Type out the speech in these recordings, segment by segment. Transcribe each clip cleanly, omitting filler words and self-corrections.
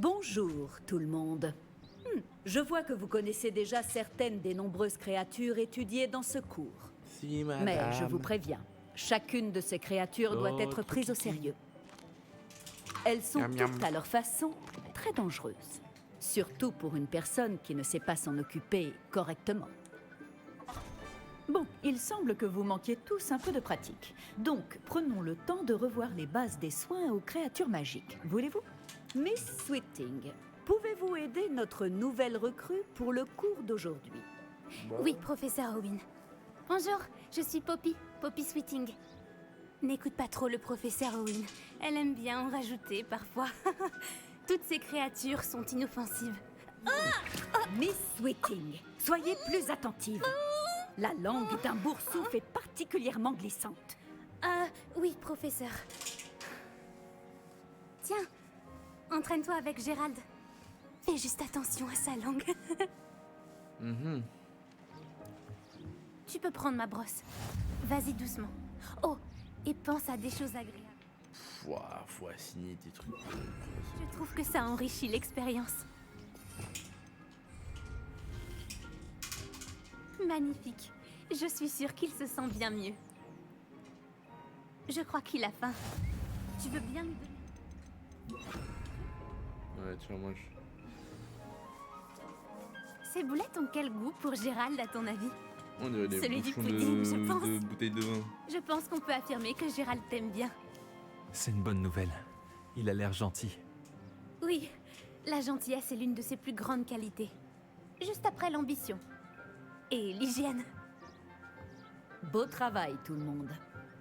Bonjour tout le monde. Je vois que vous connaissez déjà certaines des nombreuses créatures étudiées dans ce cours. Si, madame. Mais je vous préviens, chacune de ces créatures doit être prise au sérieux. Elles sont Miam, miam. toutes à leur façon très dangereuses. Surtout pour une personne qui ne sait pas s'en occuper correctement. Bon, il semble que vous manquiez tous un peu de pratique. Donc, prenons le temps de revoir les bases des soins aux créatures magiques. Voulez-vous? Miss Sweeting, pouvez-vous aider notre nouvelle recrue pour le cours d'aujourd'hui? Oui, professeur Owen. Bonjour, je suis Poppy, Poppy Sweeting. N'écoute pas trop le professeur Owen. Elle aime bien en rajouter parfois. Toutes ces créatures sont inoffensives. Miss Sweeting, soyez plus attentive. La langue d'un boursouf est particulièrement glissante. Oui, professeur. Tiens, entraîne-toi avec Gérald. Fais juste attention à sa langue. Tu peux prendre ma brosse. Vas-y doucement. Oh, et pense à des choses agréables. Ouah, faut assigner des trucs. Je trouve que ça enrichit l'expérience. Magnifique. Je suis sûre qu'il se sent bien mieux. Je crois qu'il a faim. Tu veux bien lui donner... Ouais, tiens, moi je. Ces boulettes ont quel goût pour Gérald, à ton avis? On dirait des Celui du bouchons pudding, je pense. de bouteilles de vin. Je pense qu'on peut affirmer que Gérald t'aime bien. C'est une bonne nouvelle. Il a l'air gentil. Oui, la gentillesse est l'une de ses plus grandes qualités. Juste après l'ambition. Et l'hygiène. Beau travail tout le monde.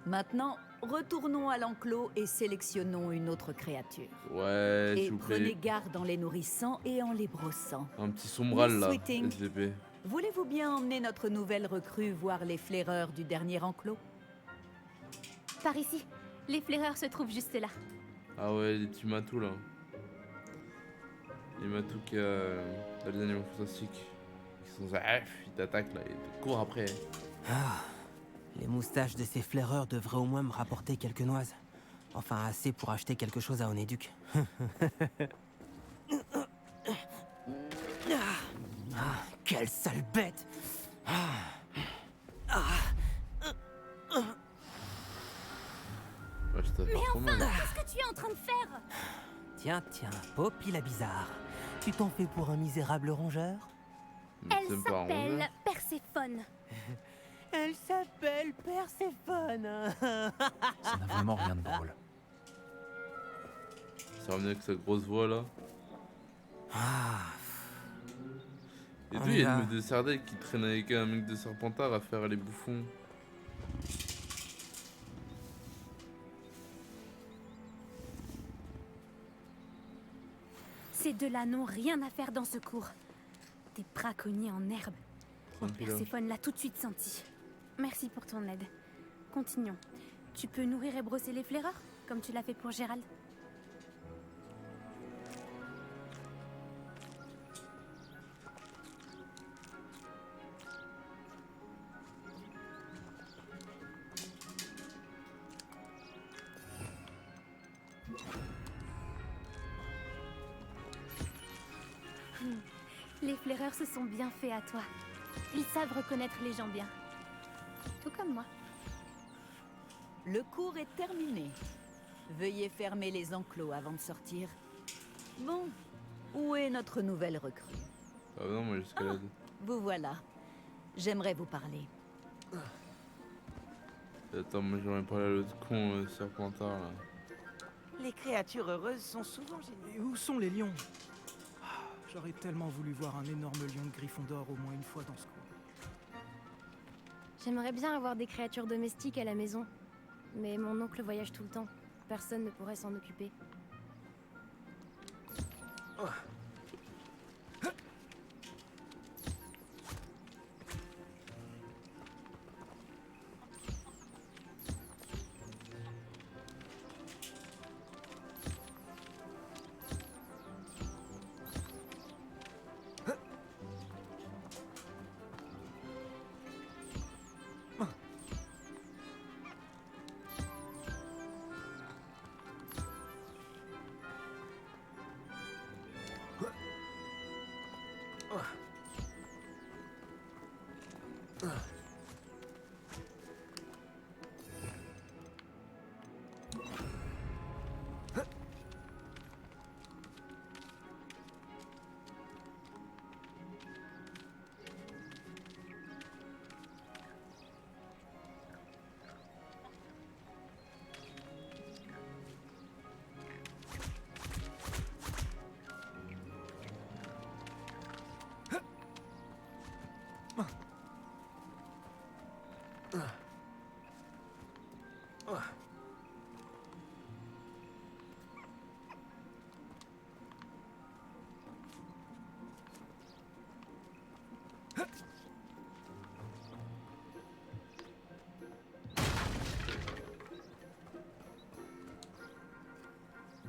Maintenant, retournons à l'enclos et sélectionnons une autre créature. Ouais, Et s'il vous prenez plaît. garde en les nourrissant et en les brossant. Un petit sombral Miss là, Sweeting. SVP. Voulez-vous bien emmener notre nouvelle recrue voir les flaireurs du dernier enclos? Par ici, les flaireurs se trouvent juste là. Ah ouais, les petits matous là. Les matous qui dans les animaux fantastiques. Qui sont ils t'attaquent là, ils te courent après. Les moustaches de ces flaireurs devraient au moins me rapporter quelques noises. Enfin, assez pour acheter quelque chose à Onéduc. Quelle sale bête! Ouais, je t'avais trop mal. Qu'est-ce que tu es en train de faire? Tiens, Poppy la bizarre. Tu t'en fais pour un misérable rongeur? Mais Elle c'est pas s'appelle rongeur. Perséphone. Elle s'appelle Perséphone. Ça n'a vraiment rien de drôle. Ça revient avec sa grosse voix là. Et On d'où il y y a va. une meuf de Sardaigne qui traîne avec un mec de Serpentard à faire les bouffons. Ces deux-là n'ont rien à faire dans ce cours. Des braconniers en herbe. Oh, Tranquille. Perséphone l'a tout de suite senti. Merci pour ton aide. Continuons. Tu peux nourrir et brosser les flaireurs, comme tu l'as fait pour Gérald. Les flaireurs se sont bien faits à toi. Ils savent reconnaître les gens bien. Tout comme moi. Le cours est terminé. Veuillez fermer les enclos avant de sortir. Bon, où est notre nouvelle recrue? Ah non, moi j'escalade. Vous voilà. J'aimerais vous parler. Attends, moi j'aurais parlé à l'autre con Serpentard là. Les créatures heureuses sont souvent géniales. Et où sont les lions? J'aurais tellement voulu voir un énorme lion de Gryffondor au moins une fois dans ce cours. J'aimerais bien avoir des créatures domestiques à la maison. Mais mon oncle voyage tout le temps. Personne ne pourrait s'en occuper.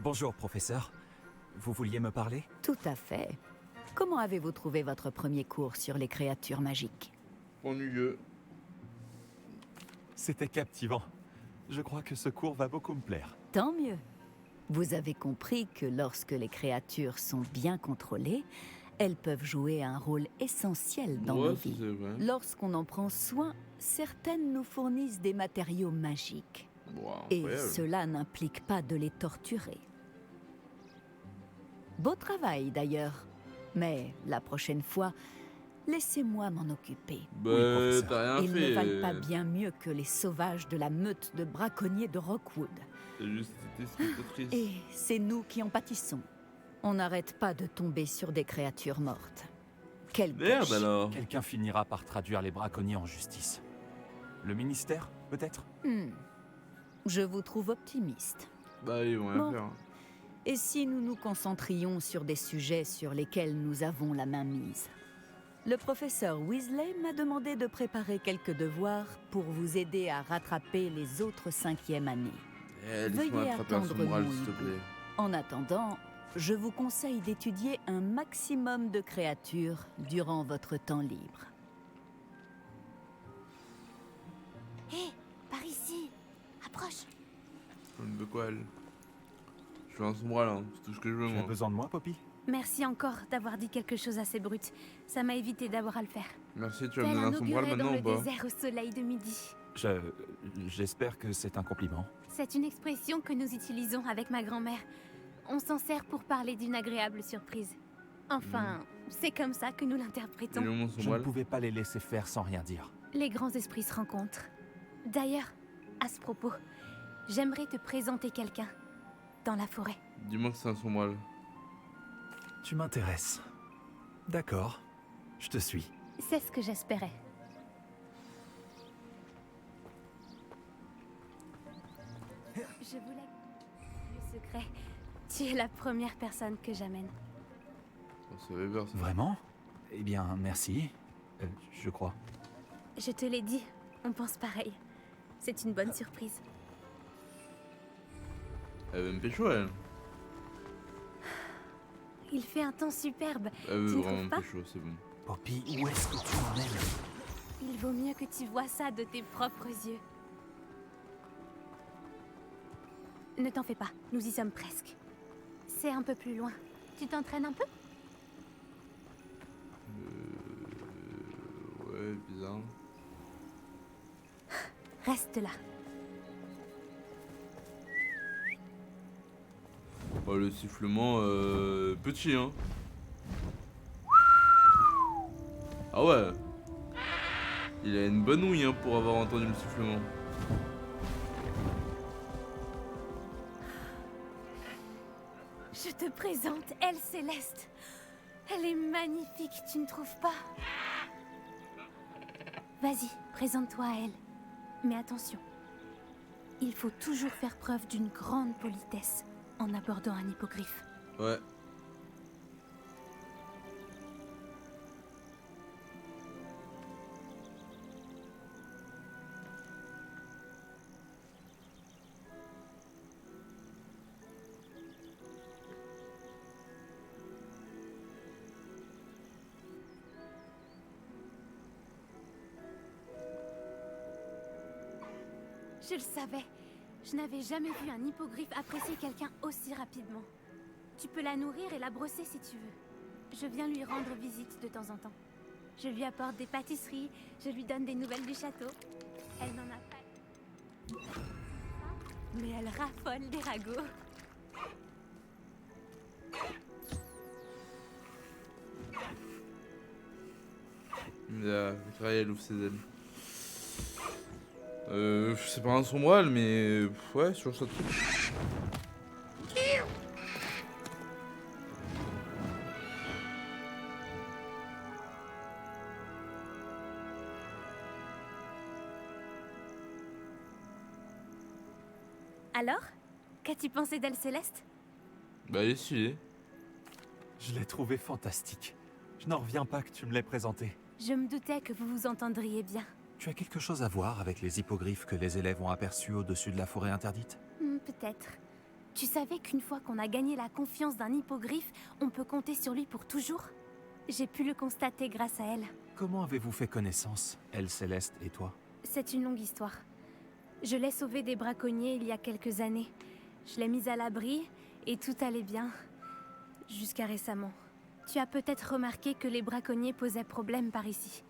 Bonjour, professeur. Vous vouliez me parler? Tout à fait. Comment avez-vous trouvé votre premier cours sur les créatures magiques? Ennuyeux. C'était captivant. Je crois que ce cours va beaucoup me plaire. Tant mieux. Vous avez compris que lorsque les créatures sont bien contrôlées, elles peuvent jouer un rôle essentiel dans nos Ouais, vies. c'est vrai. Lorsqu'on en prend soin, certaines nous fournissent des matériaux magiques. Wow, Et incroyable. cela n'implique pas de les torturer. Beau travail d'ailleurs. Mais la prochaine fois, laissez-moi m'en occuper. Bah, professeur. t'as rien Ils fait. ne valent pas bien mieux que les sauvages de la meute de braconniers de Rockwood. C'est juste été spectatrice. Et c'est nous qui en pâtissons. On n'arrête pas de tomber sur des créatures mortes. Quel Merde gâchis. alors. Quelqu'un finira par traduire les braconniers en justice. Le ministère, peut-être? Je vous trouve optimiste. Bah, ils vont rien Bon. faire. Et si nous nous concentrions sur des sujets sur lesquels nous avons la main mise? Le professeur Weasley m'a demandé de préparer quelques devoirs pour vous aider à rattraper les autres 5e années. Eh, laisse-moi Veuillez attraper un attendre sombral, mon s'il te hibou. plaît. En attendant, je vous conseille d'étudier un maximum de créatures durant votre temps libre. Hé, par ici. Approche. De quoi elle? Je suis un sombral, hein. C'est tout ce que je veux, Tu as moi. besoin de moi, Poppy? Merci encore d'avoir dit quelque chose assez brut. Ça m'a évité d'avoir à le faire. Merci, tu vas me Tel donner un un sombral auguré dans maintenant le ou pas? désert au soleil de midi. J'espère que c'est un compliment. C'est une expression que nous utilisons avec ma grand-mère. On s'en sert pour parler d'une agréable surprise. Enfin, c'est comme ça que nous Il est l'interprétons. où mon Je ne sombral? pouvais pas les laisser faire sans rien dire. Les grands esprits se rencontrent. D'ailleurs, à ce propos, j'aimerais te présenter quelqu'un dans la forêt. Dis-moi que c'est un sombral. Tu m'intéresses. D'accord. Je te suis. C'est ce que j'espérais. Je voulais le secret. Tu es la première personne que j'amène. Oh, c'est Weber, ça. Vraiment? Eh bien, merci. Je crois. Je te l'ai dit, on pense pareil. C'est une bonne surprise. Elle veut me pécho, elle. Il fait un temps superbe. Elle veut Tu ne vraiment trouves me pas? pécho, c'est bon. Poppy, où est-ce que tu m'emmènes? Il vaut mieux que tu vois ça de tes propres yeux. Ne t'en fais pas, nous y sommes presque. C'est un peu plus loin. Tu t'entraînes un peu? Ouais, bizarre. Reste là. Oh, le sifflement, petit, hein. Ah ouais. Il a une bonne ouïe, hein, pour avoir entendu le sifflement. Je te présente Elle Céleste. Elle est magnifique, tu ne trouves pas? Vas-y, présente-toi à elle. Mais attention, il faut toujours faire preuve d'une grande politesse en abordant un hippogriffe. Ouais. Je le savais. Je n'avais jamais vu un hippogriffe apprécier quelqu'un aussi rapidement. Tu peux la nourrir et la brosser si tu veux. Je viens lui rendre visite de temps en temps. Je lui apporte des pâtisseries, je lui donne des nouvelles du château. Elle n'en a pas. Mais elle raffole des ragots. Mitraille, elle ouvre ses ailes. C'est pas un son moelle, mais ouais, sur ça truc. Alors, qu'as-tu pensé d'Elle Céleste? Bah, il est stylé. Je l'ai trouvé fantastique. Je n'en reviens pas que tu me l'aies présenté. Je me doutais que vous vous entendriez bien. Tu as quelque chose à voir avec les hippogriffes que les élèves ont aperçus au-dessus de la forêt interdite? Peut-être. Tu savais qu'une fois qu'on a gagné la confiance d'un hippogriffe, on peut compter sur lui pour toujours? J'ai pu le constater grâce à elle. Comment avez-vous fait connaissance, Elle Céleste et toi? C'est une longue histoire. Je l'ai sauvée des braconniers il y a quelques années. Je l'ai mise à l'abri et tout allait bien. Jusqu'à récemment. Tu as peut-être remarqué que les braconniers posaient problème par ici.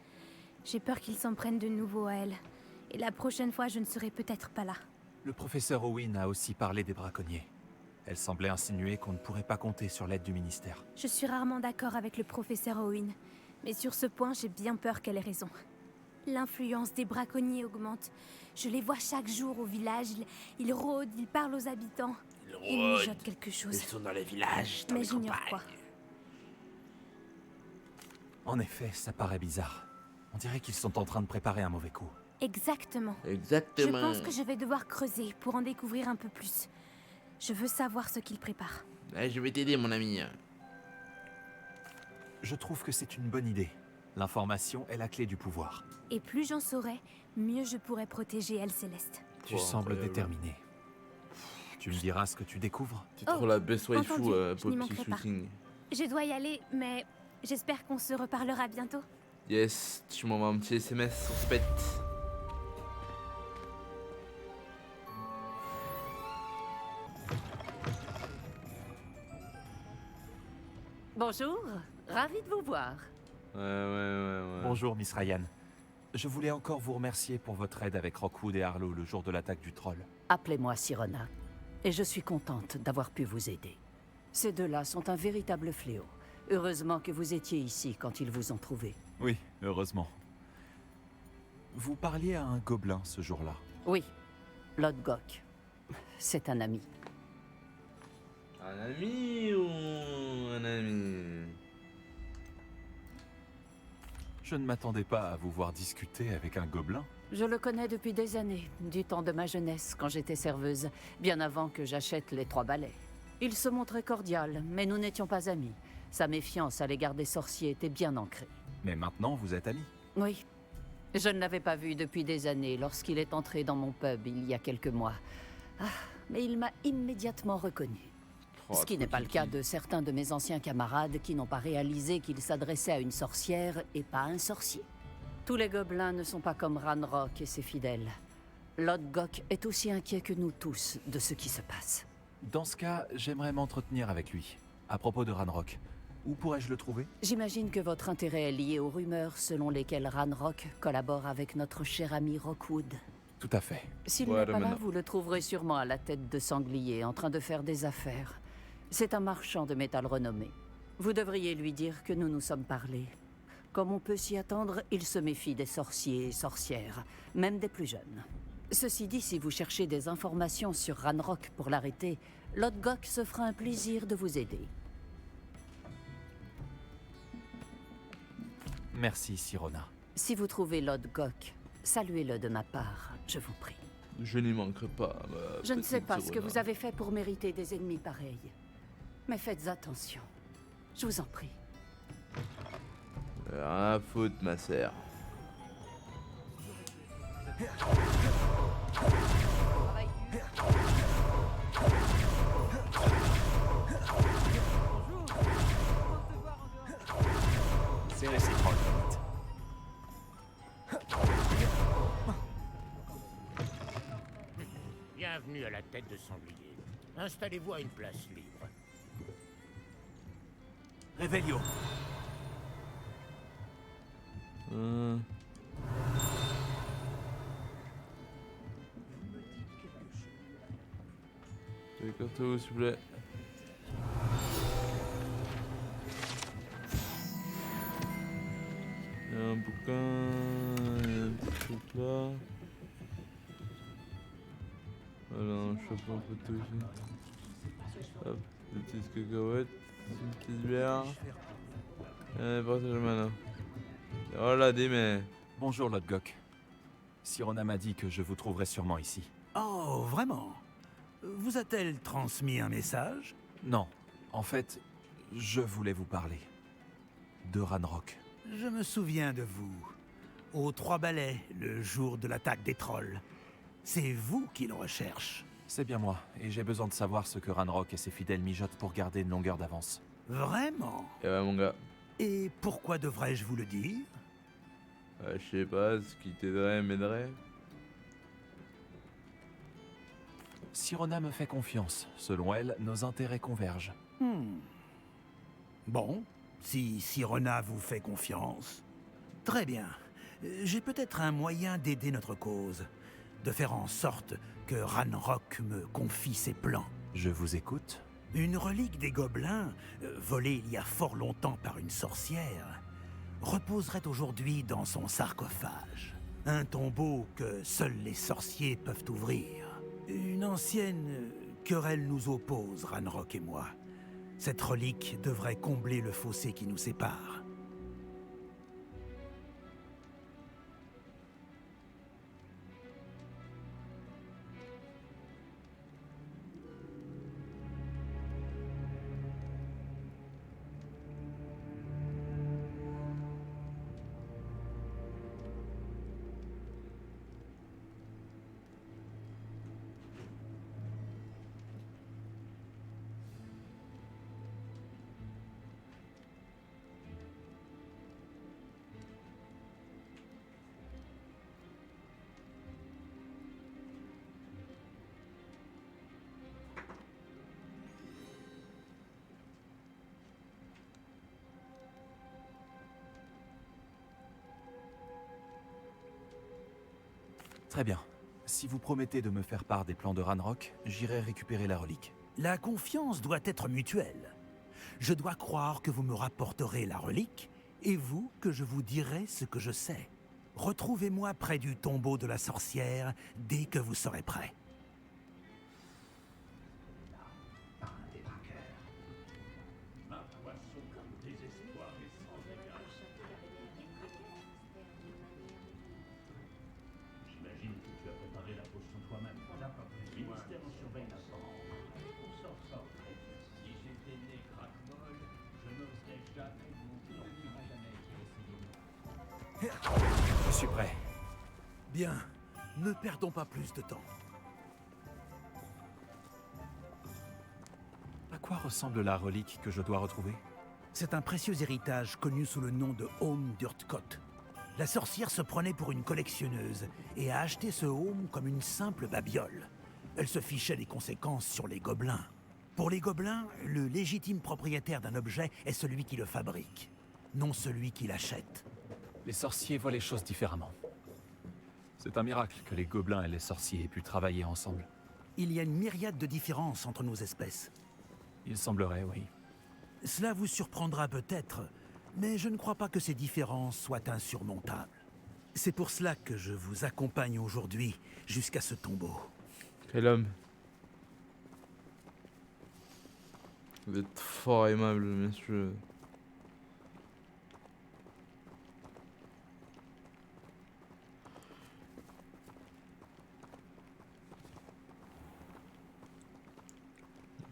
J'ai peur qu'ils s'en prennent de nouveau à elle. Et la prochaine fois, je ne serai peut-être pas là. Le professeur Owen a aussi parlé des braconniers. Elle semblait insinuer qu'on ne pourrait pas compter sur l'aide du ministère. Je suis rarement d'accord avec le professeur Owen. Mais sur ce point, j'ai bien peur qu'elle ait raison. L'influence des braconniers augmente. Je les vois chaque jour au village. Ils rôdent, ils parlent aux habitants. Ils mijotent quelque chose. Ils sont dans les villages, dans Mais les j'ignore campagnes. quoi. En effet, ça paraît bizarre. On dirait qu'ils sont en train de préparer un mauvais coup. Exactement. Je Exactement. pense que je vais devoir creuser pour en découvrir un peu plus. Je veux savoir ce qu'ils préparent. Ouais, je vais t'aider, mon ami. Je trouve que c'est une bonne idée. L'information est la clé du pouvoir. Et plus j'en saurai, mieux je pourrai protéger Elle Céleste. Tu Oh, sembles incroyable. déterminé. Tu me diras ce que tu découvres? C'est Oh, trop la best waifu, entendu, je n'y Poppy manquerai pas. Shooting. Je dois y aller, mais j'espère qu'on se reparlera bientôt. Yes, tu m'envoies un petit SMS, on se pète. Bonjour, ravi de vous voir. Ouais. Bonjour, Miss Ryan. Je voulais encore vous remercier pour votre aide avec Rockwood et Harlow le jour de l'attaque du troll. Appelez-moi Sirona, et je suis contente d'avoir pu vous aider. Ces deux-là sont un véritable fléau. Heureusement que vous étiez ici quand ils vous ont trouvé. Oui, heureusement. Vous parliez à un gobelin ce jour-là. Oui, Lodgok. C'est un ami. Un ami ou un ami? Je ne m'attendais pas à vous voir discuter avec un gobelin. Je le connais depuis des années, du temps de ma jeunesse, quand j'étais serveuse, bien avant que j'achète les 3 balais. Il se montrait cordial, mais nous n'étions pas amis. Sa méfiance à l'égard des sorciers était bien ancrée. Mais maintenant, vous êtes amis. Oui. Je ne l'avais pas vu depuis des années lorsqu'il est entré dans mon pub il y a quelques mois. Ah, mais il m'a immédiatement reconnu. Oh, Ce qui n'est pas le cas de certains de mes anciens camarades qui n'ont pas réalisé qu'il s'adressait à une sorcière et pas à un sorcier. Tous les gobelins ne sont pas comme Ranrock et ses fidèles. Lodgok est aussi inquiet que nous tous de ce qui se passe. Dans ce cas, j'aimerais m'entretenir avec lui. À propos de Ranrock, où pourrais-je le trouver? J'imagine que votre intérêt est lié aux rumeurs selon lesquelles Ranrock collabore avec notre cher ami Rockwood. Tout à fait. S'il Ouais, n'est pas là, maintenant. vous le trouverez sûrement à la tête de sanglier, en train de faire des affaires. C'est un marchand de métal renommé. Vous devriez lui dire que nous nous sommes parlé. Comme on peut s'y attendre, il se méfie des sorciers et sorcières, même des plus jeunes. Ceci dit, si vous cherchez des informations sur Ranrock pour l'arrêter, Lodgok se fera un plaisir de vous aider. Merci, Sirona. Si vous trouvez Lodgok, saluez-le de ma part, je vous prie. Je n'y manquerai pas. Je ne sais pas ce que Sirona. vous avez fait pour mériter des ennemis pareils. Mais faites attention. Je vous en prie. Rien à foutre, ma sœur. C'est réciproque. Bienvenue à la tête de sanglier. Installez-vous à une place libre. Réveillon. Écartez-vous s'il vous plaît. Il y a un bouquin, il y a un petit truc là. Voilà, un chapeau photo ici. Hop, des petites cacahuètes, une petite bière. Et partage mana. Oh là, dis mais. Bonjour, Lodgok. Sirona m'a dit que je vous trouverais sûrement ici. Oh, vraiment? Vous a-t-elle transmis un message? Non, en fait, je voulais vous parler. De Ranrock. Je me souviens de vous. Aux Trois Balais, le jour de l'attaque des trolls. C'est vous qui le recherche. C'est bien moi, et j'ai besoin de savoir ce que Ranrock et ses fidèles mijotent pour garder une longueur d'avance. Vraiment? Et ouais, mon gars. Et pourquoi devrais-je vous le dire? Je sais pas, ce qui t'aiderait m'aiderait. Sirona me fait confiance. Selon elle, nos intérêts convergent. Bon, si Sirona vous fait confiance... Très bien. J'ai peut-être un moyen d'aider notre cause. De faire en sorte que Ranrock me confie ses plans. Je vous écoute. Une relique des gobelins, volée il y a fort longtemps par une sorcière, reposerait aujourd'hui dans son sarcophage. Un tombeau que seuls les sorciers peuvent ouvrir. Une ancienne querelle nous oppose, Ranrock et moi. Cette relique devrait combler le fossé qui nous sépare. Très bien. Si vous promettez de me faire part des plans de Ranrock, j'irai récupérer la relique. La confiance doit être mutuelle. Je dois croire que vous me rapporterez la relique, et vous que je vous dirai ce que je sais. Retrouvez-moi près du tombeau de la sorcière dès que vous serez prêt. Je suis prêt. Bien, ne perdons pas plus de temps. À quoi ressemble la relique que je dois retrouver? C'est un précieux héritage connu sous le nom de Home d'Urtkot. La sorcière se prenait pour une collectionneuse et a acheté ce home comme une simple babiole. Elle se fichait des conséquences sur les gobelins. Pour les gobelins, le légitime propriétaire d'un objet est celui qui le fabrique, non celui qui l'achète. Les sorciers voient les choses différemment. C'est un miracle que les gobelins et les sorciers aient pu travailler ensemble. Il y a une myriade de différences entre nos espèces. Il semblerait, oui. Cela vous surprendra peut-être, mais je ne crois pas que ces différences soient insurmontables. C'est pour cela que je vous accompagne aujourd'hui jusqu'à ce tombeau. Quel homme. Vous êtes fort aimable, messieurs.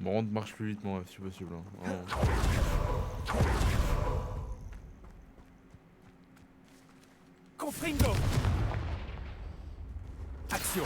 Bon, on marche plus vite, moi, si possible. Hein. Confringo! Action!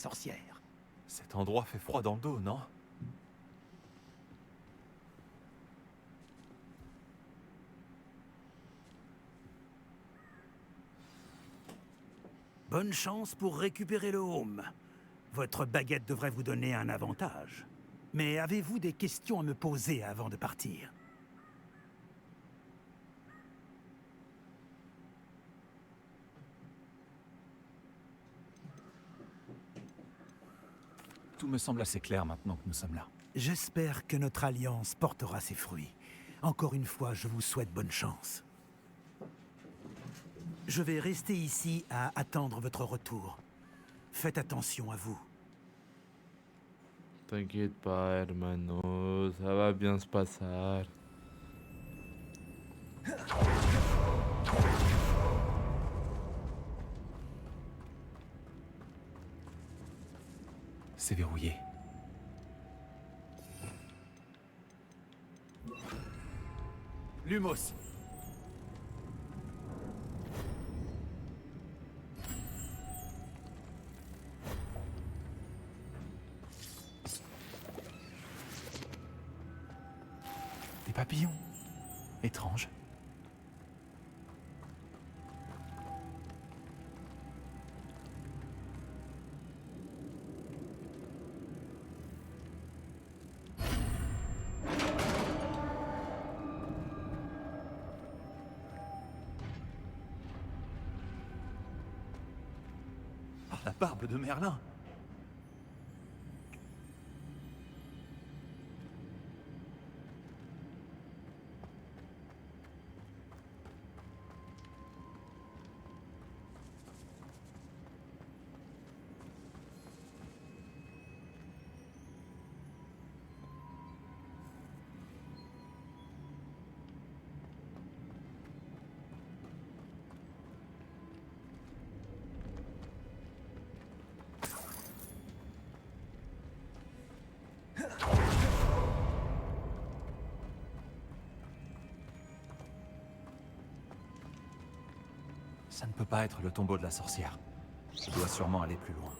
sorcière. Cet endroit fait froid dans le dos, non? Bonne chance pour récupérer le home. Votre baguette devrait vous donner un avantage. Mais avez-vous des questions à me poser avant de partir? Tout me semble assez clair maintenant que nous sommes là. J'espère que notre alliance portera ses fruits. Encore une fois, je vous souhaite bonne chance. Je vais rester ici à attendre votre retour. Faites attention à vous. T'inquiète pas, hermano, ça va bien se passer. C'est verrouillé. Lumos. Des papillons. Étrange. Ah, la barbe de Merlin. Ça ne peut pas être le tombeau de la sorcière. Je dois sûrement aller plus loin.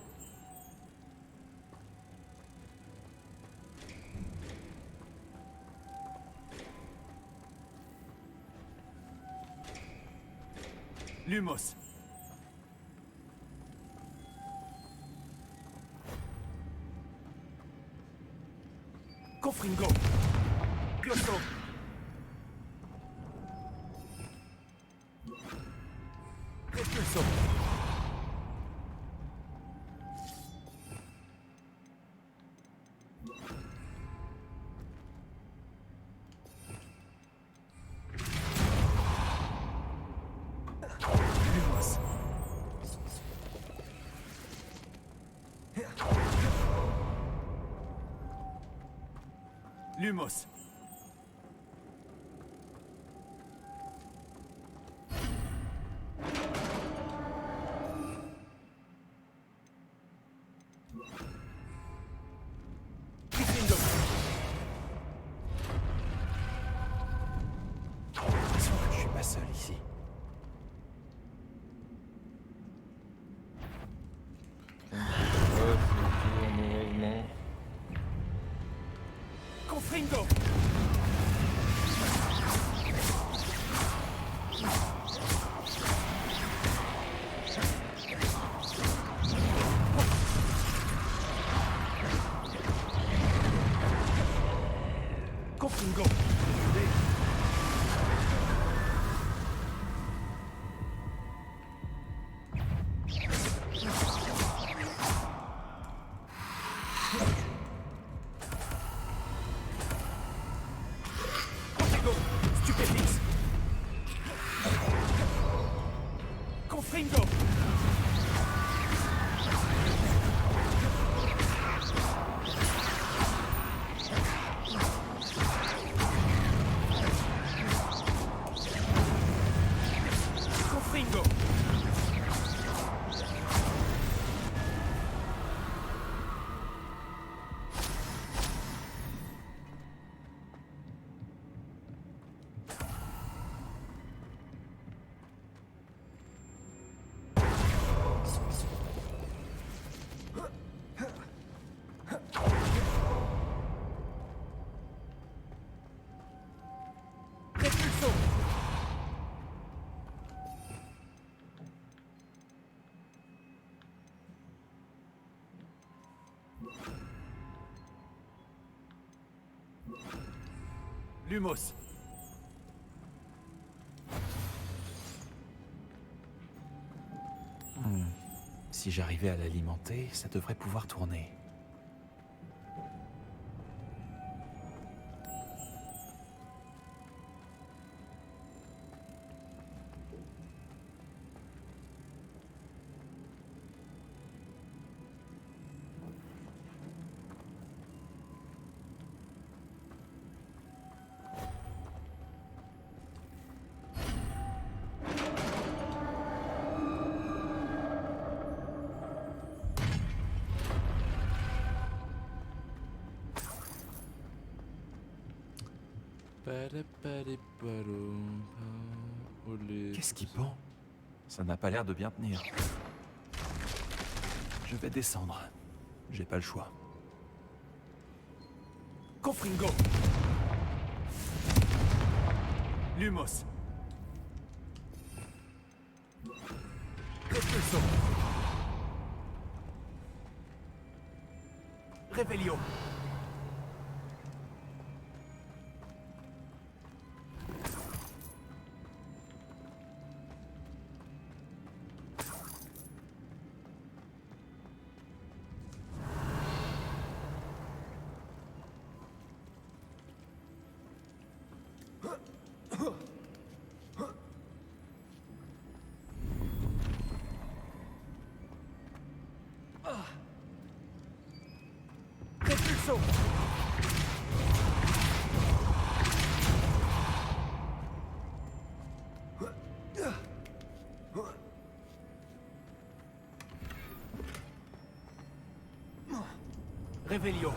Lumos. Confringo. Bioso. Repulso. Lumos. Lumos. Gryffindor. J'ai l'impression que je suis pas seul ici. Ouais, c'est tout, malheureusement. Confringo. Confringo. Confringo. Stupéfix. Confringo. Confringo. Lumos. Si j'arrivais à l'alimenter, ça devrait pouvoir tourner. Qu'est-ce qui pend? Ça n'a pas l'air de bien tenir. Je vais descendre. J'ai pas le choix. Confringo. Lumos. Repulso. Revelio. Repulso. Revelio.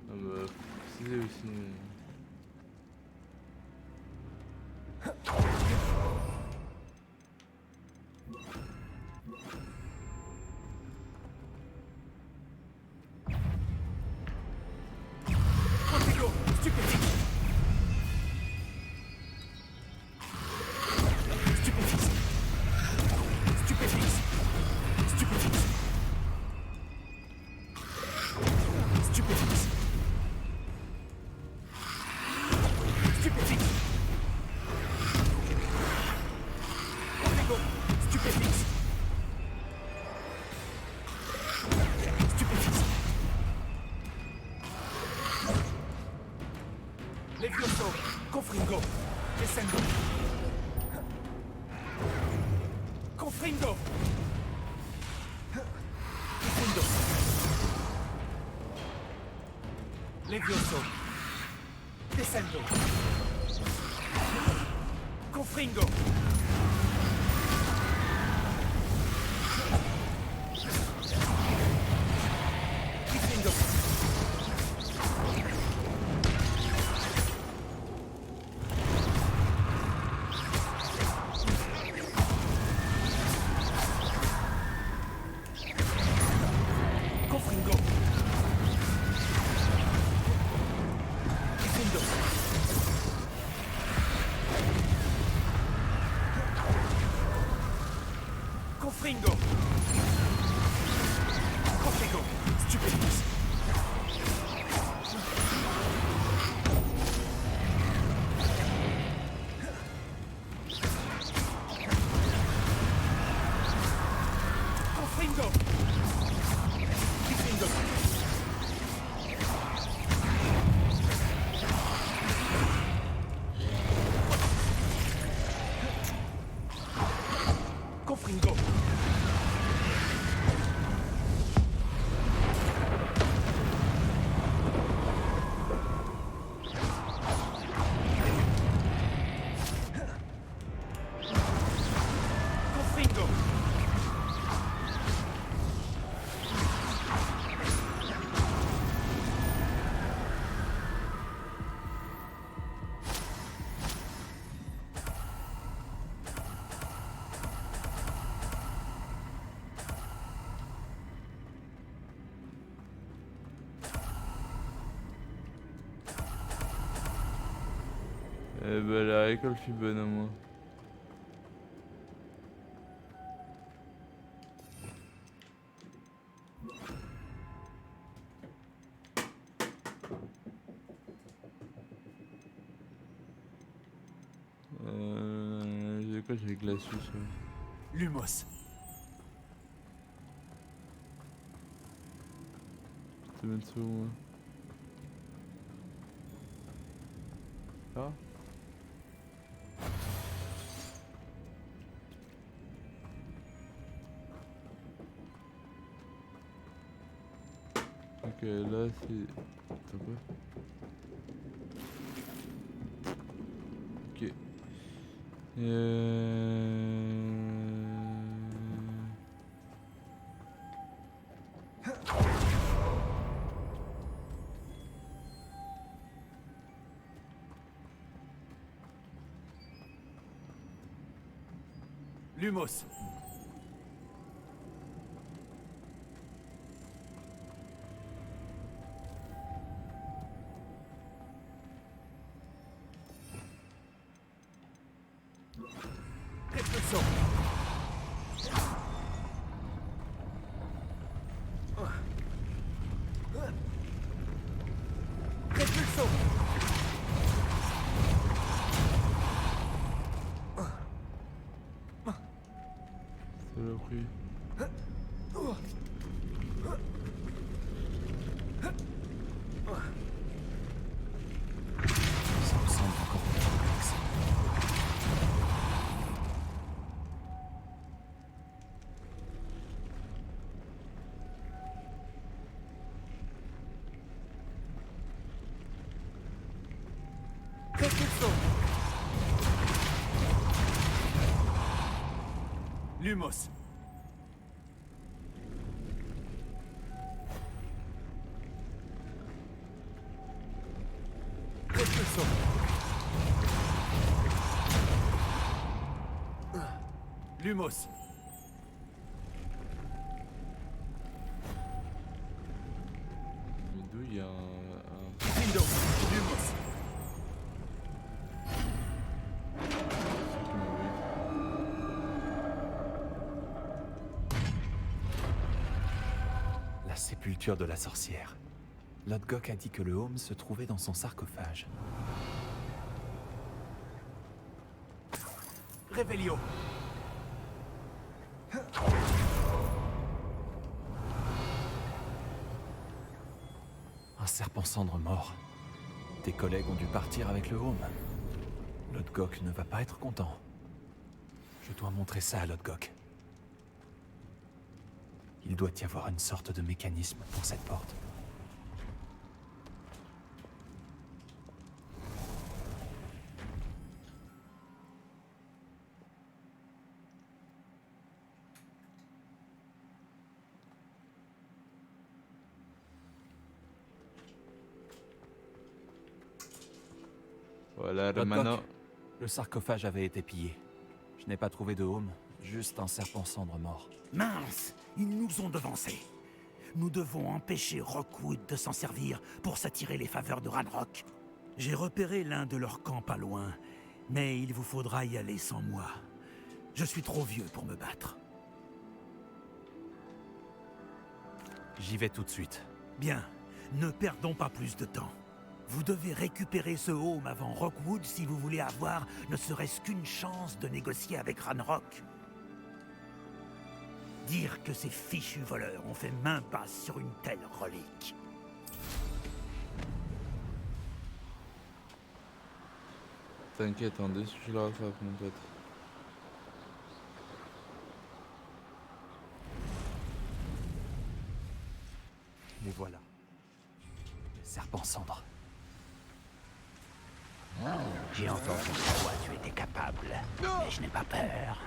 Ah bah, c'est aussi. Confringo. Stupéfixe. Stupéfixe. Stupéfixe. Stupéfixe. Stupéfixe. Stupéfixe. Confringo. Stupéfixe. Stupéfixe. Levioso. Confringo. Descendo. Confringo. Descendo. Levioso. Descendo. Confringo. Descendo. Confringo. Descendo. Confringo. Confringo. Stupéfixe. Confringo. Confringo. Confringo. Confringo. l'école fut bonne au moins. J'ai quoi? J'ai Glacius. Ouais. Lumos. Je te mettre ça où moi? Ah. Ok, là c'est... Attends quoi? Ok. Lumos. Réflexion. Réflexion. Saloperie. Ça me semble encore plus complexe. Réflexion. Lumos. Réflexion. Lumos. Mais d'où il y a un... Lindo. Lumos. La sépulture de la sorcière. Lodgok a dit que le Home se trouvait dans son sarcophage. Révélio. Un serpent cendre mort. Tes collègues ont dû partir avec le Home. Lodgok ne va pas être content. Je dois montrer ça à Lodgok. Il doit y avoir une sorte de mécanisme pour cette porte. Voilà, Lodgok, Romano. le sarcophage avait été pillé. Je n'ai pas trouvé de Home, juste un serpent cendre mort. Mince, ils nous ont devancés. Nous devons empêcher Rockwood de s'en servir pour s'attirer les faveurs de Ranrock. J'ai repéré l'un de leurs camps pas loin, mais il vous faudra y aller sans moi. Je suis trop vieux pour me battre. J'y vais tout de suite. Bien, ne perdons pas plus de temps. Vous devez récupérer ce Home avant Rockwood si vous voulez avoir ne serait-ce qu'une chance de négocier avec Ranrock. Dire que ces fichus voleurs ont fait main basse sur une telle relique. T'inquiète, en dessus je le rattrape mon pote. Les voilà. Serpent cendre. J'ai entendu de quoi tu étais capable, mais je n'ai pas peur.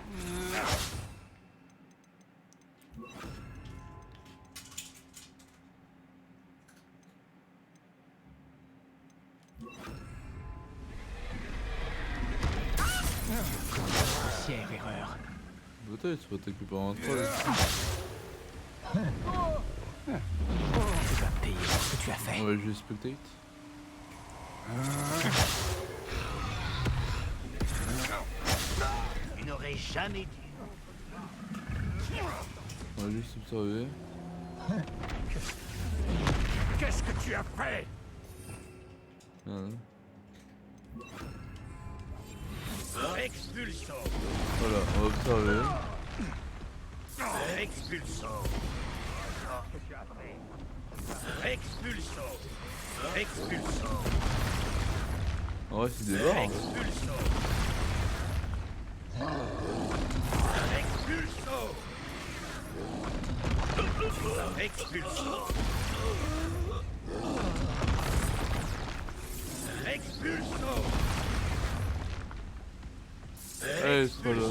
Grossière erreur. Bouteille, tu vas t'occuper en toi. Tu vas payer ce que tu as fait. On va juste spectate. n'aurais jamais dû. On va juste observer. Qu'est-ce que tu as fait? Voilà. Expulso. Voilà, on va observer. Expulso. Expulso. Expulso. En vrai, c'est des bords. Expulso. Expulso. Expulso. Expulso. Allez, c'est pas là.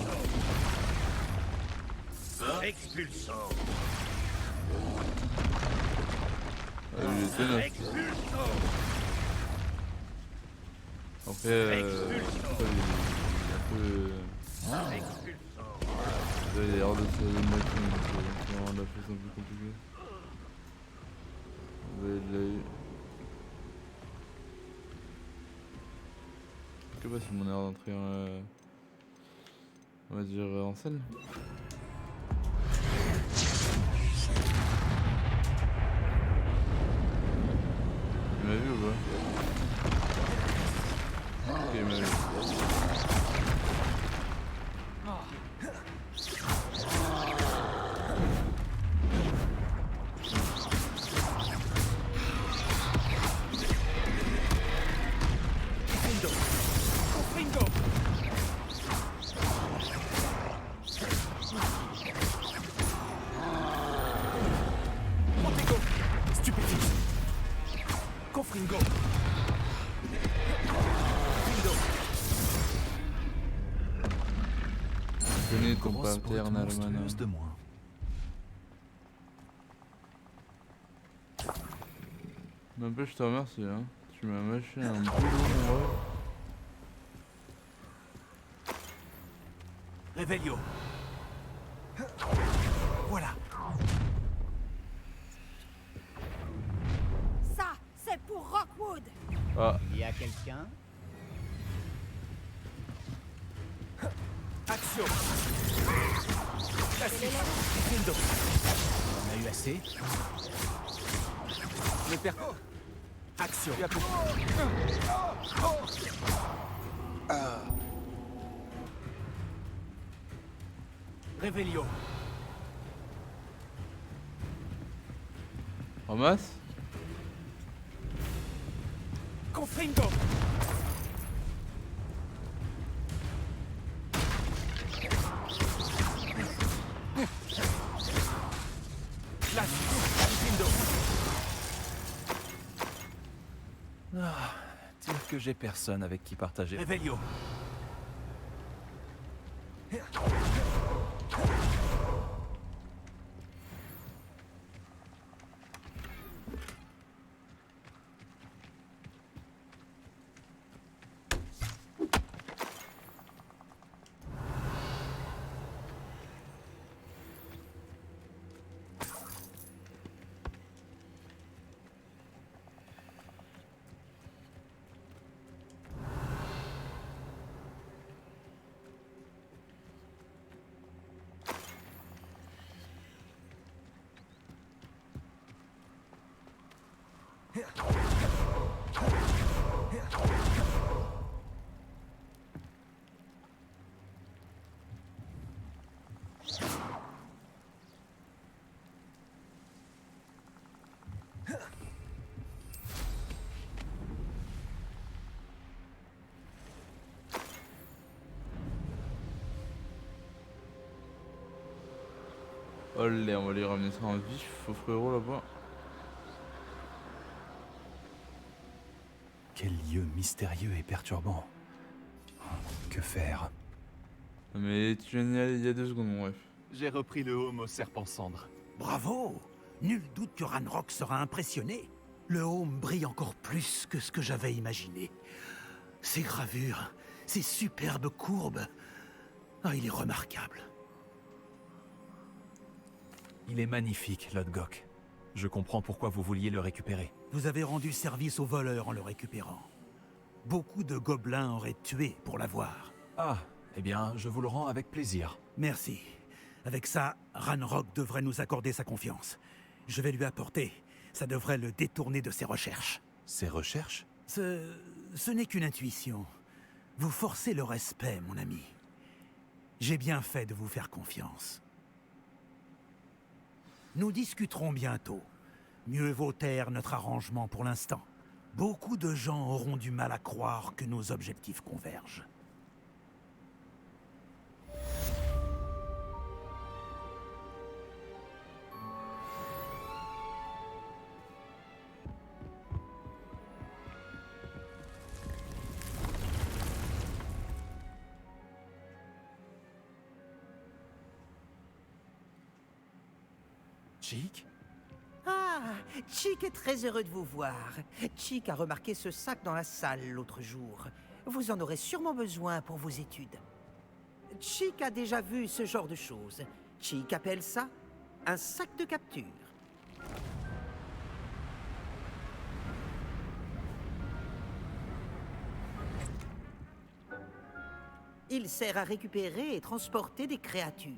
Expulso. Allez, il était neuf. Expulso. Après, il est un peu. Il a l'air de se de moitié, donc ça rend la chose un peu compliquée. On va de l'œil. Je sais pas si mon air d'entrer on va dire en scène. Il m'a vu ou pas? Ok, il m'a vu. Confringo. Je connais ton Grosse pattern, brute Almana. monstrueuse de moins. N'empêche, je te remercie, hein. Tu m'as mâché un boulot, moi. Revelio. Voilà. Ça, c'est pour Rockwood. Ah, Il y a quelqu'un? Action. Classique. Findo. On a eu assez? Le père. Action. Revelio. ramasse. Confringo. Ah, dire que j'ai personne avec qui partager. Revelio. Olé, on va lui ramener ça en vif au frérot là-bas. Quel lieu mystérieux et perturbant. Que faire? Mais tu viens d'y aller il y a 2 secondes, mon ref. J'ai repris le home au serpent cendre. Bravo! Nul doute que Ranrock sera impressionné. Le home brille encore plus que ce que j'avais imaginé. Ses gravures, ses superbes courbes. Ah, il est remarquable. Il est magnifique, Lodgok. Je comprends pourquoi vous vouliez le récupérer. Vous avez rendu service aux voleurs en le récupérant. Beaucoup de gobelins auraient tué pour l'avoir. Ah, Eh bien, je vous le rends avec plaisir. Merci. Avec ça, Ranrock devrait nous accorder sa confiance. Je vais lui apporter. Ça devrait le détourner de ses recherches. Ses recherches? Ce n'est qu'une intuition. Vous forcez le respect, mon ami. J'ai bien fait de vous faire confiance. Nous discuterons bientôt. Mieux vaut taire notre arrangement pour l'instant. Beaucoup de gens auront du mal à croire que nos objectifs convergent. Chick? Ah, Chick est très heureux de vous voir. Chick a remarqué ce sac dans la salle l'autre jour. Vous en aurez sûrement besoin pour vos études. Chick a déjà vu ce genre de choses. Chick appelle ça un sac de capture. Il sert à récupérer et transporter des créatures.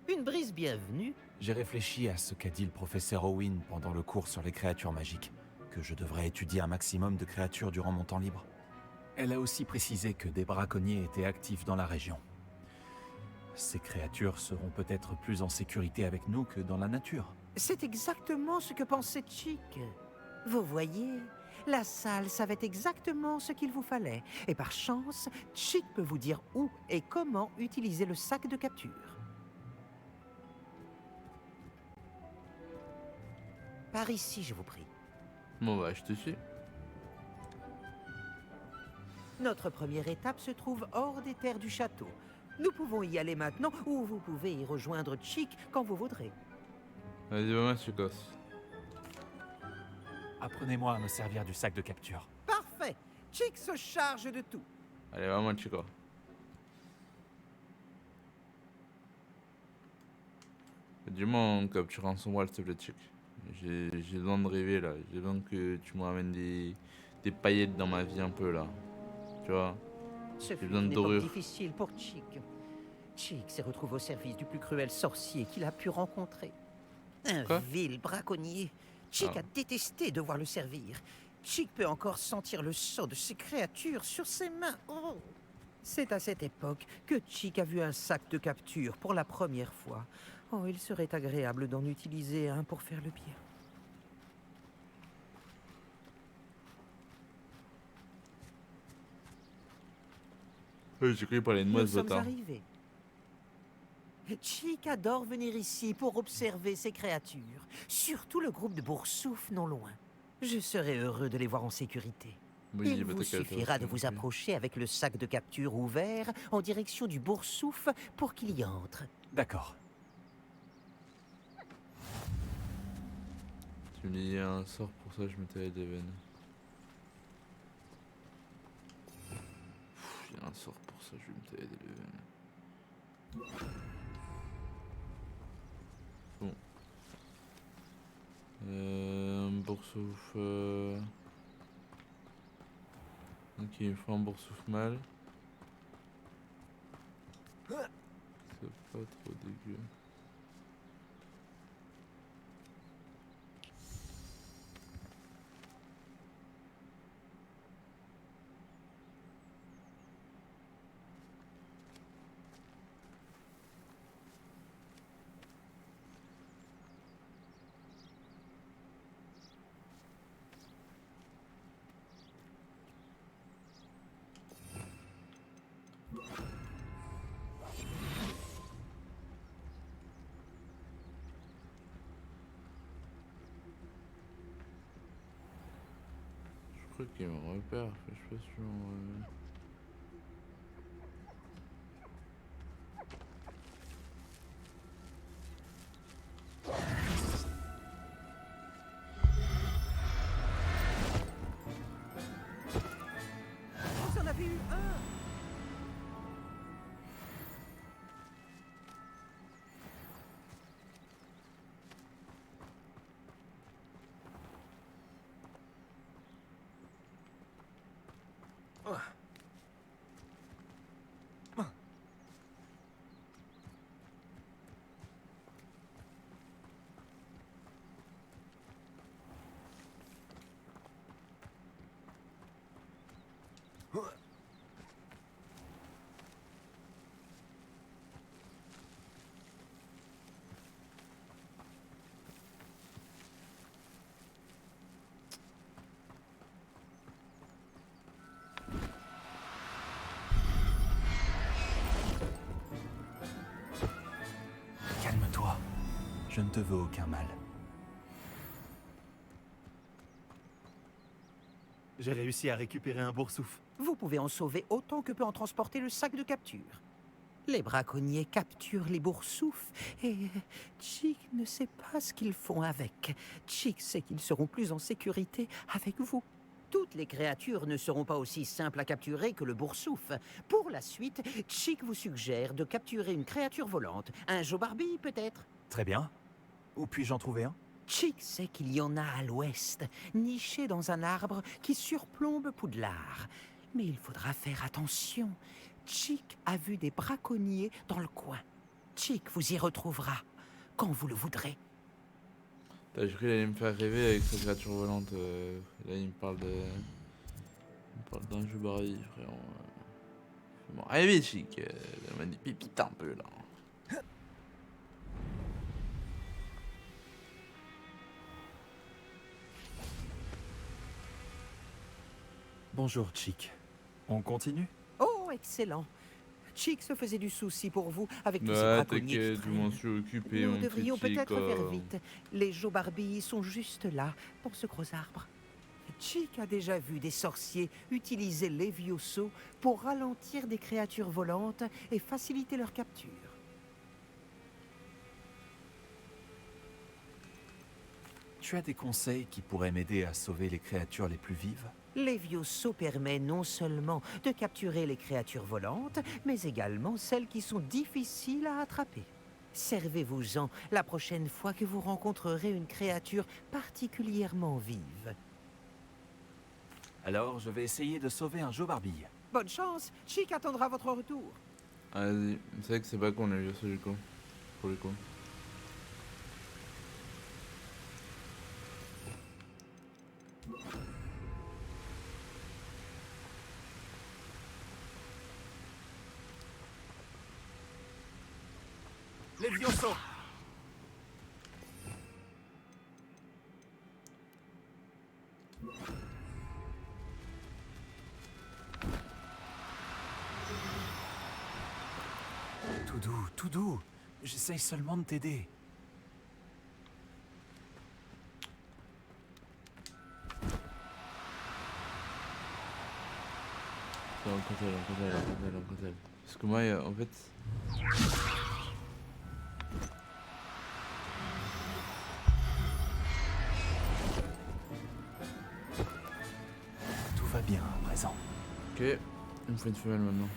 Une brise bienvenue. J'ai réfléchi à ce qu'a dit le professeur Owen pendant le cours sur les créatures magiques, que je devrais étudier un maximum de créatures durant mon temps libre. Elle a aussi précisé que des braconniers étaient actifs dans la région. Ces créatures seront peut-être plus en sécurité avec nous que dans la nature. C'est exactement ce que pensait Chick. Vous voyez, la salle savait exactement ce qu'il vous fallait. Et par chance, Chick peut vous dire où et comment utiliser le sac de capture. Par ici, je vous prie. Bon bah, je te suis. Notre première étape se trouve hors des terres du château. Nous pouvons y aller maintenant, ou vous pouvez y rejoindre Chick quand vous voudrez. Vas-y, va-moi, Chicos. Apprenez-moi à me servir du sac de capture. Parfait. Chick se charge de tout. Allez, va-moi, Chico. Dis-moi en capturant son bras, s'il te plaît, Chick. J'ai besoin de rêver, là. J'ai besoin que tu me ramènes des paillettes dans ma vie, un peu, là. Tu vois? Ce fut besoin de une époque dorure. difficile pour Chick. Chick s'est retrouvé au service du plus cruel sorcier qu'il a pu rencontrer. Un Quoi? vil braconnier. Chick Ah. a détesté devoir le servir. Chick peut encore sentir le sang de ces créatures sur ses mains. Oh. C'est à cette époque que Chick a vu un sac de capture pour la première fois. Oh, il serait agréable d'en utiliser un pour faire le bien. J'ai cru qu'il parlait de moi, Nous ce sommes bâtard. arrivés. Chick adore venir ici pour observer ces créatures, surtout le groupe de Boursouf non loin. Je serais heureux de les voir en sécurité. Oui, Il bah, vous t'inquiète, suffira de je vous sais. approcher avec le sac de capture ouvert en direction du Boursouf pour qu'il y entre. D'accord. Tu me dis un sort pour ça, je me taille des veines. Il y a un sort pour ça, je vais me tailler des veines. Bon. Un boursouf. Ok, il me faut un boursouf mâle. C'est pas trop dégueu. Je crois qu'il me repère, je suis pas sûr. Vous en avez eu un! Je ne te veux aucun mal. J'ai réussi à récupérer un boursouf. Vous pouvez en sauver autant que peut en transporter le sac de capture. Les braconniers capturent les boursoufs et Chick ne sait pas ce qu'ils font avec. Chick sait qu'ils seront plus en sécurité avec vous. Toutes les créatures ne seront pas aussi simples à capturer que le boursouf. Pour la suite, Chick vous suggère de capturer une créature volante. Un Joe-Barbie, peut-être? Très bien. Où puis-je en trouver un? Chick sait qu'il y en a à l'ouest, niché dans un arbre qui surplombe Poudlard. Mais il faudra faire attention. Chick a vu des braconniers dans le coin. Chick vous y retrouvera quand vous le voudrez. J'ai cru qu'il allait me faire rêver avec sa créature volante. Là, il me parle de. Il me parle d'un jeu Barbie, frère. Fais-moi rêver, Chick. Elle m'a dit pipite un peu là. Bonjour, Chick. On continue? Oh, excellent. Chick se faisait du souci pour vous avec tous ces Ouais, braconniers qui t'inquiète, je m'en traînent. suis occupé. Nous mon devrions petit peut-être Chick, faire vite. Les Joe-Barbie sont juste là, dans ce gros arbre. Chick a déjà vu des sorciers utiliser Levioso pour ralentir des créatures volantes et faciliter leur capture. Tu as des conseils qui pourraient m'aider à sauver les créatures les plus vives? Levioso permet non seulement de capturer les créatures volantes, mais également celles qui sont difficiles à attraper. Servez-vous-en la prochaine fois que vous rencontrerez une créature particulièrement vive. Alors, je vais essayer de sauver un Joe-Barbie. Bonne chance, Chick attendra votre retour. Vas-y, c'est vrai que c'est pas con la vu ça du coup. Pour le coup. Levioso! Tout doux. J'essaye seulement de t'aider. L'encodel. Parce que moi, en fait. Tout va bien à présent. Ok, il me faut une femelle maintenant.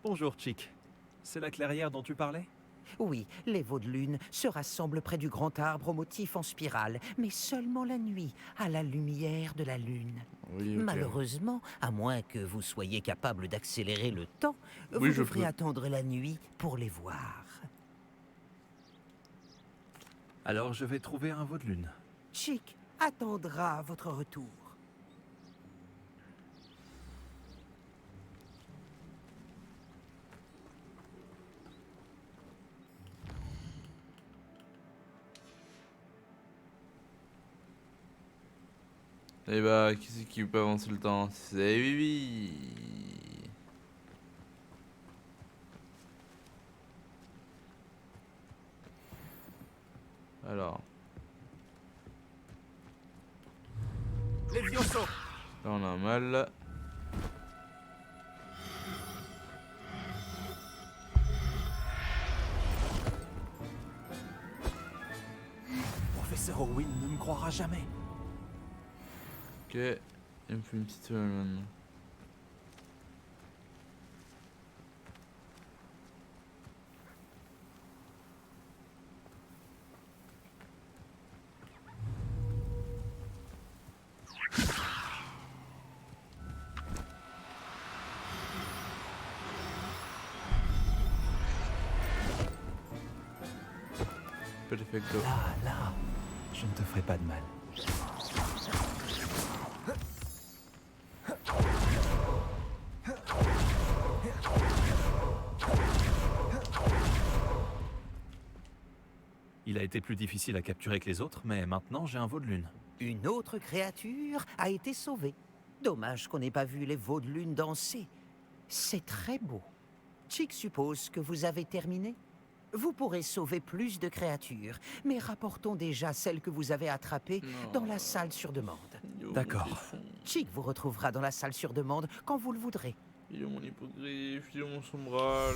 Bonjour, Chick. C'est la clairière dont tu parlais? Oui, les veaux de lune se rassemblent près du grand arbre au motif en spirale, mais seulement la nuit, à la lumière de la lune. Oui, ok. Malheureusement, à moins que vous soyez capable d'accélérer le temps, Oui, vous je devrez peux. attendre la nuit pour les voir. Alors, je vais trouver un veau de lune. Chick attendra votre retour. Eh bah, qui c'est qui peut avancer le temps? C'est Vivi. Alors, Levioso! là on a un mal. Professeur Owen ne me croira jamais. Ok, il me faut une petite femelle maintenant. Perfecto. Là. Je ne te ferai pas de mal. Il a été plus difficile à capturer que les autres, mais maintenant j'ai un veau de lune. Une autre créature a été sauvée. Dommage qu'on n'ait pas vu les veaux de lune danser. C'est très beau. Chick suppose que vous avez terminé. Vous pourrez sauver plus de créatures, mais rapportons déjà celles que vous avez attrapées dans la salle sur demande. D'accord. Chick vous retrouvera dans la salle sur demande quand vous le voudrez. Il est mon hippogriffe, il est mon sombral.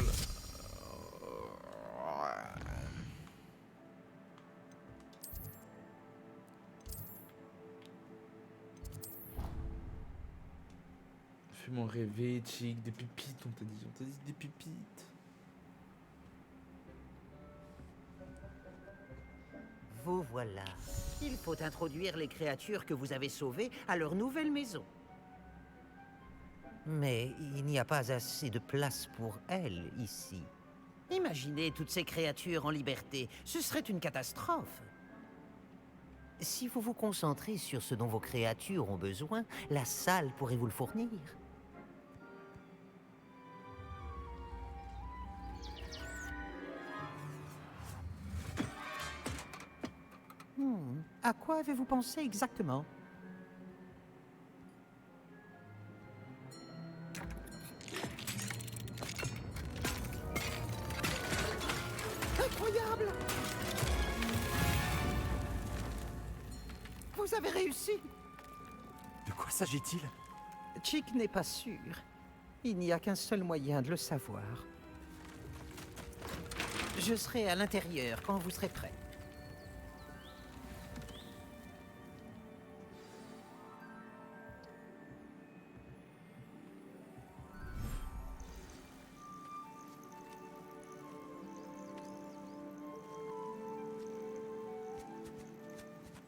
Fais-moi rêver, Chick, des pépites, on t'a dit des pépites. Vous voilà. Il faut introduire les créatures que vous avez sauvées à leur nouvelle maison. Mais il n'y a pas assez de place pour elles ici. Imaginez toutes ces créatures en liberté. Ce serait une catastrophe. Si vous vous concentrez sur ce dont vos créatures ont besoin, la salle pourrait vous le fournir. À quoi avez-vous pensé exactement? Incroyable! Vous avez réussi! De quoi s'agit-il? Chick n'est pas sûr. Il n'y a qu'un seul moyen de le savoir. Je serai à l'intérieur quand vous serez prêt.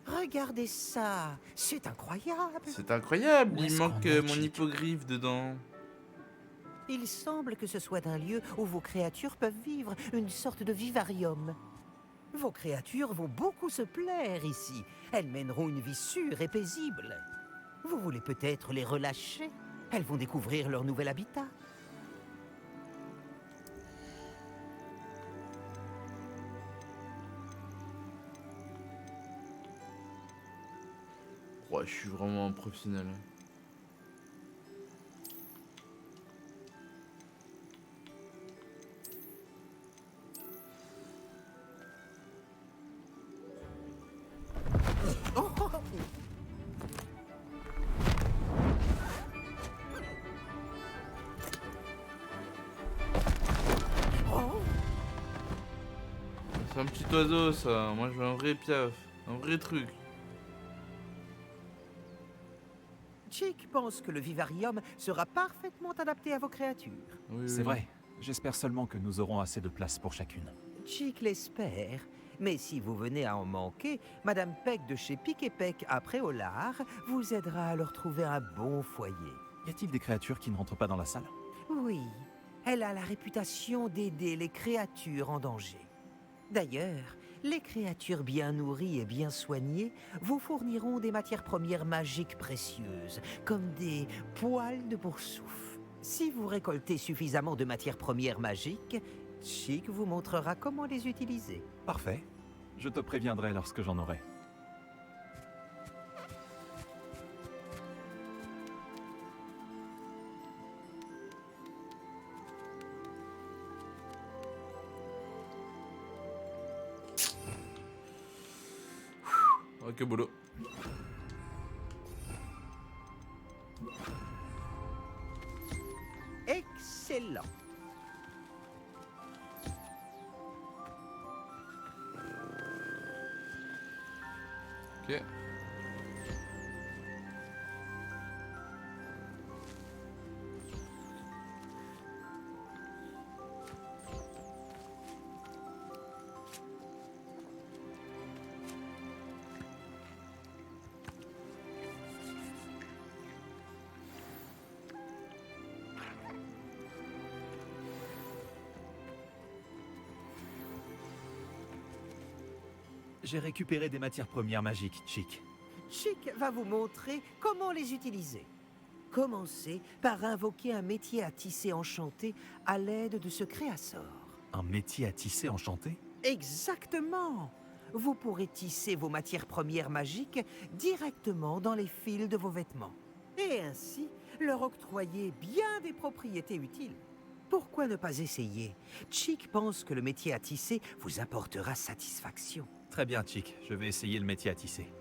Regardez ça, c'est incroyable. C'est incroyable, Où il est-ce qu'on manque est, mon Chick? hippogriffe dedans. Il semble que ce soit un lieu où vos créatures peuvent vivre, une sorte de vivarium. Vos créatures vont beaucoup se plaire ici. Elles mèneront une vie sûre et paisible. Vous voulez peut-être les relâcher? Elles vont découvrir leur nouvel habitat. Ouais, je suis vraiment un professionnel. C'est un petit oiseau ça, moi je veux un vrai piaf, un vrai truc. Chick pense que le vivarium sera parfaitement adapté à vos créatures. Oui, C'est vrai. J'espère seulement que nous aurons assez de place pour chacune. Chick l'espère. Mais si vous venez à en manquer, Madame Peck de chez Pic et Peck à Préolard vous aidera à leur trouver un bon foyer. Y a-t-il des créatures qui ne rentrent pas dans la salle? Oui, elle a la réputation d'aider les créatures en danger. D'ailleurs, les créatures bien nourries et bien soignées vous fourniront des matières premières magiques précieuses, comme des poils de boursouf. Si vous récoltez suffisamment de matières premières magiques, Chick vous montrera comment les utiliser. Parfait. Je te préviendrai lorsque j'en aurai. Ok, boulot. Excellent. Ok. J'ai récupéré des matières premières magiques, Chick. Chick va vous montrer comment les utiliser. Commencez par invoquer un métier à tisser enchanté à l'aide de ce créassort. Un métier à tisser enchanté? Exactement! Vous pourrez tisser vos matières premières magiques directement dans les fils de vos vêtements. Et ainsi, leur octroyer bien des propriétés utiles. Pourquoi ne pas essayer? Chick pense que le métier à tisser vous apportera satisfaction. Très bien, Chick. Je vais essayer le métier à tisser.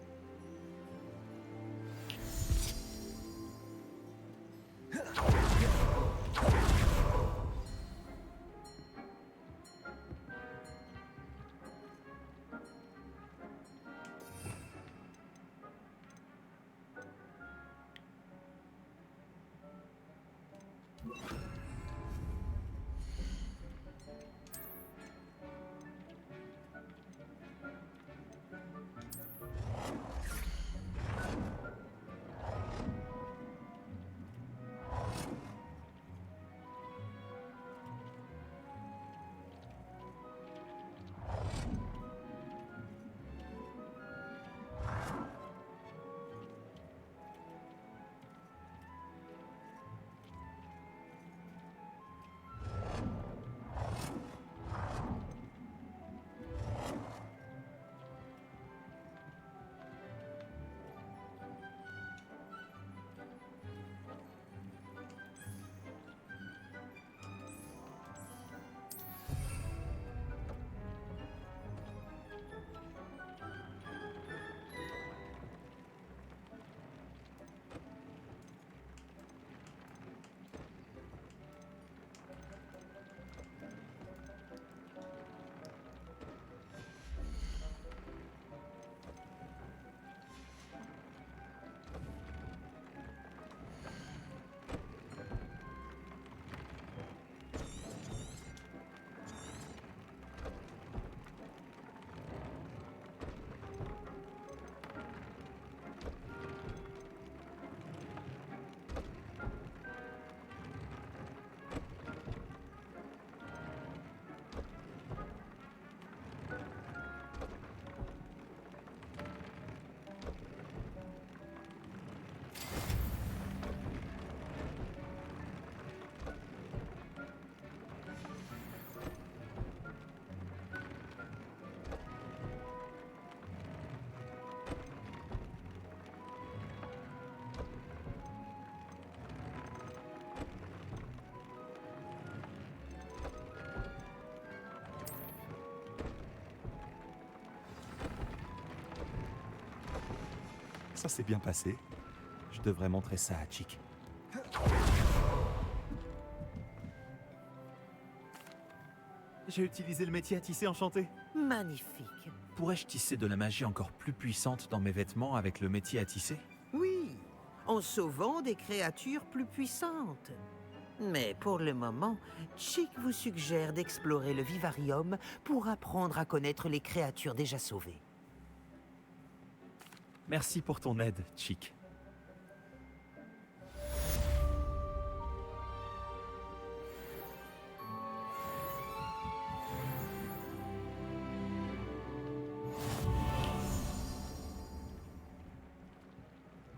Ça s'est bien passé. Je devrais montrer ça à Chick. J'ai utilisé le métier à tisser enchanté. Magnifique. Pourrais-je tisser de la magie encore plus puissante dans mes vêtements avec le métier à tisser? Oui, en sauvant des créatures plus puissantes. Mais pour le moment, Chick vous suggère d'explorer le vivarium pour apprendre à connaître les créatures déjà sauvées. Merci pour ton aide, Chick.